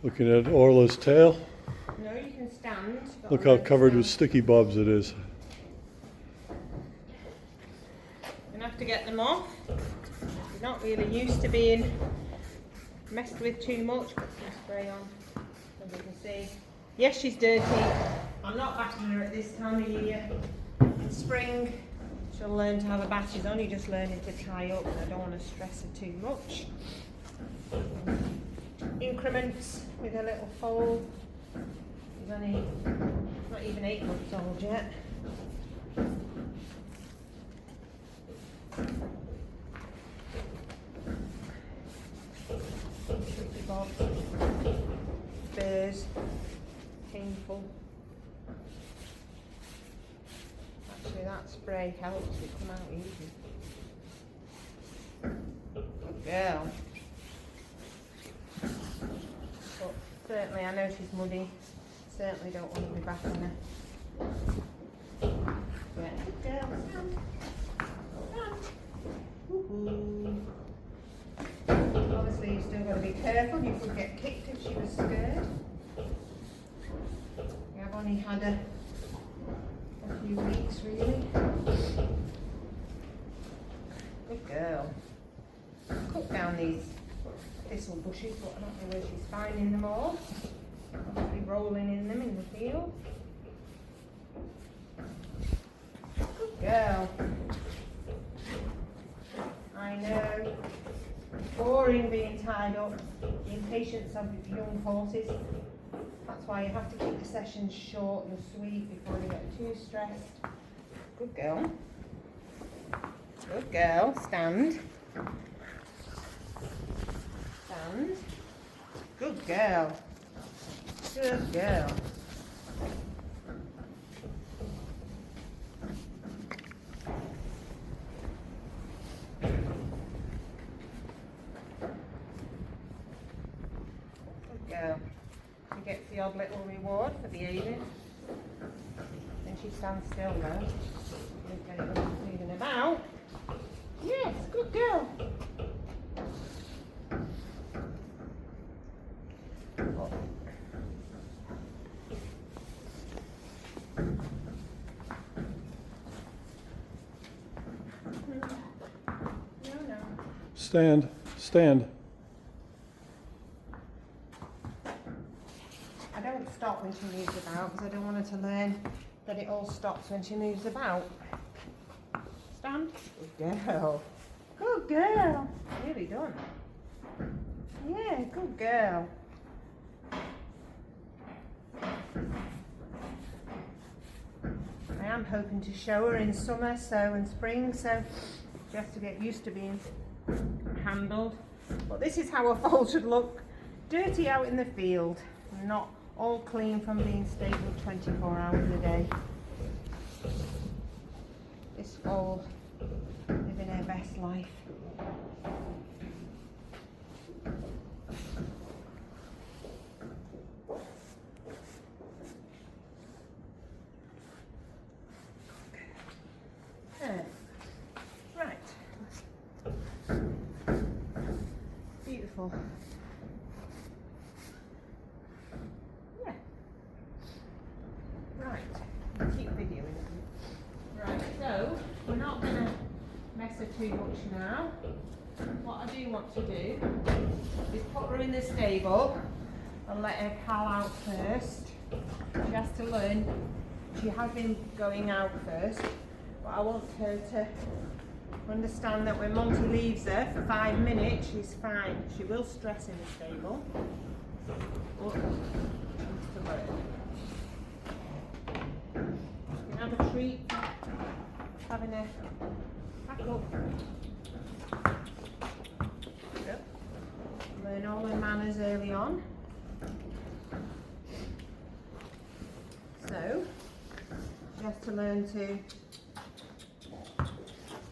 Looking at Orla's tail. No, you can stand. Look how covered with sticky bobs it is. You're gonna have to get them off. You're not really used to being messed with too much. Put some spray on, as you can see. Yes, she's dirty. I'm not bathing her at this time of year. In spring, she'll learn to have a bath. She's only just learning to tie up, and I don't want to stress her too much. Increments with a little fold. She's only not even 8 months old yet. Tricky bobs, spurs, painful. Actually, that spray helps it come out easy. Good girl. But certainly, I know she's muddy. Certainly don't want to be back on her. Yeah, good girl. Stand. Stand. Woohoo. Obviously, you've still got to be careful. You could get kicked if she was scared. Yeah, I've only had her a few weeks, really. Good girl. Cut down these thistle bushes, but I don't know where she's finding them all. Probably rolling in them in the field. Good girl. I know. Boring being tied up. The impatience of young horses. That's why you have to keep the sessions short and sweet before you get too stressed. Good girl. Good girl. Stand. Stand. Good girl. Good girl. Good girl. She gets the odd little reward for behaving. Then she stands still though. Don't get it moving about. Yes, good girl. Stand. Stand. I don't stop when she moves about because I don't want her to learn that it all stops when she moves about. Stand. Good girl. Good girl. Nearly done. Yeah, good girl. I am hoping to show her in summer and spring, so she has to get used to being handled. But this is how a foal should look. Dirty out in the field, not all clean from being stabled 24 hours a day. This foal living her best life. Right. Beautiful. Yeah. Right. Keep videoing. Right, so we're not going to mess her too much now. What I do want to do is put her in the stable and let her pal out first. She has to learn. She has been going out first, but I want her to understand that when Monty leaves her for 5 minutes, she's fine. She will stress in the stable, but she needs to learn. You can have a treat for having her back up. Yep. Learn all her manners early on. So, she has to learn to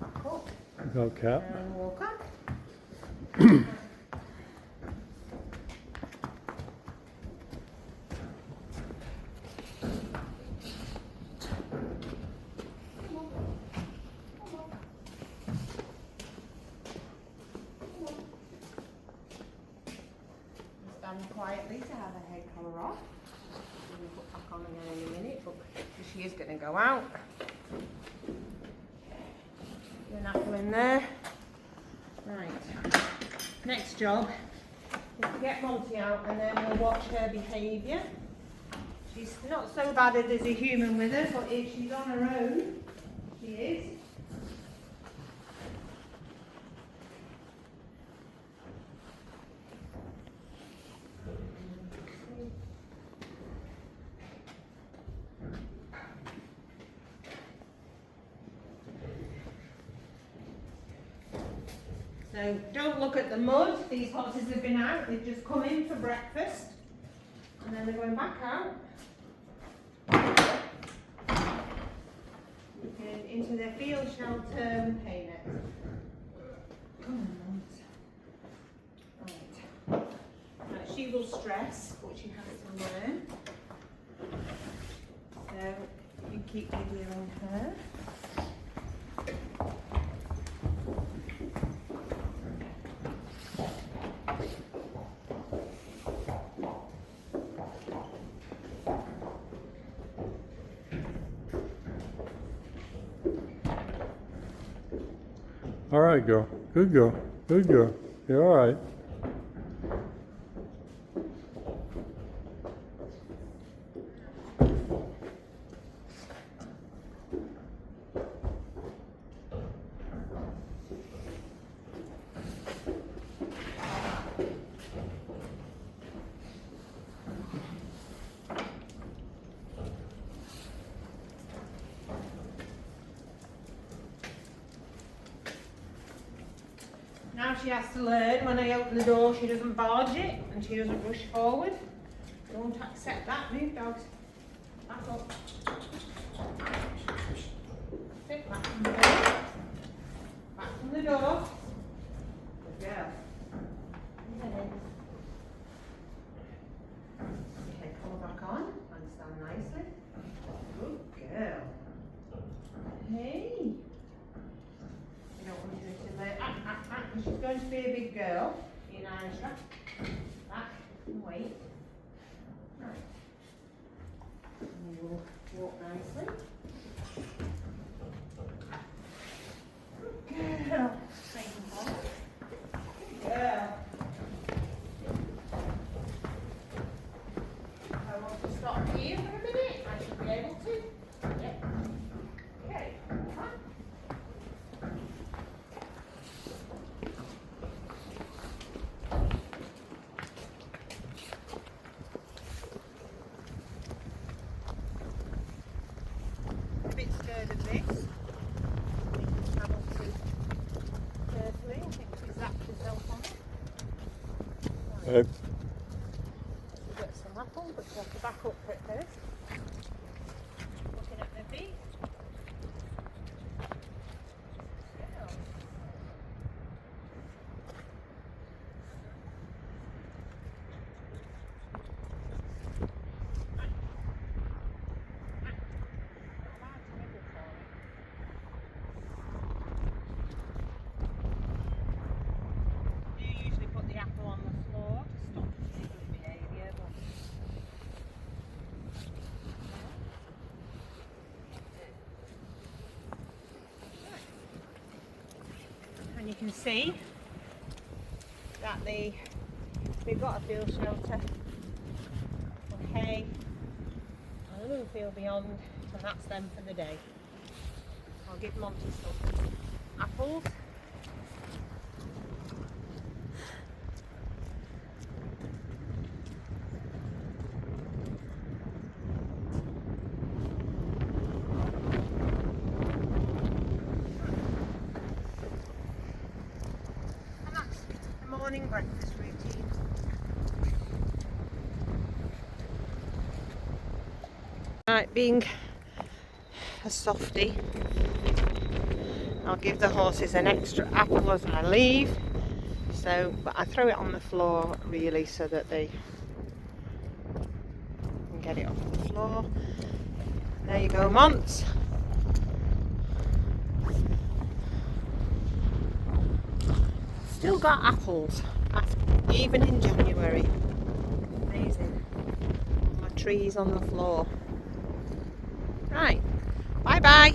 back up. Go Cap. And walk up. stand quietly to have her head collar off. I'm going to put back on again in a minute, but she is going to go out. An apple in there. Right. Next job is to get Monty out and then we'll watch her behaviour. She's not so bad as there's a human with her, but if she's on her own, she is. So don't look at the mud. These horses have been out. They've just come in for breakfast. And then they're going back out. Into their field shelter and hay net. Come on, right. Right. She will stress, but she has to learn. So you keep videoing her. All right, girl. Good girl. Good girl. You're all right. Now she has to learn when I open the door she doesn't barge it and she doesn't rush forward. Don't accept that. Move, dogs. Back up. Sit back from the door. Back from the door. Good girl. Okay, pull back on and stand nicely. Good girl. Hey. You don't want her to let she's going to be a big girl in Aisha. Back and wait. Right. And you will walk nicely. Good girl. Straighten forward. Good girl. I want to stop here for a minute. I should be able to. Yep. Okay. Come on. Scared of this. Travel to carefully. I think she's zapped herself on it. Right. She'll get some apple, but she'll have to back up for it first. Looking at her feet. Yeah. And you can see that they've got a field shelter for hay and a little field beyond, and that's them for the day. I'll give Monty some apples. Morning breakfast routine. Right, being a softie, I'll give the horses an extra apple as I leave. So, but I throw it on the floor really so that they can get it off the floor. There you go, Mons. Still got apples, even in January. trees on the floor. Right, bye bye.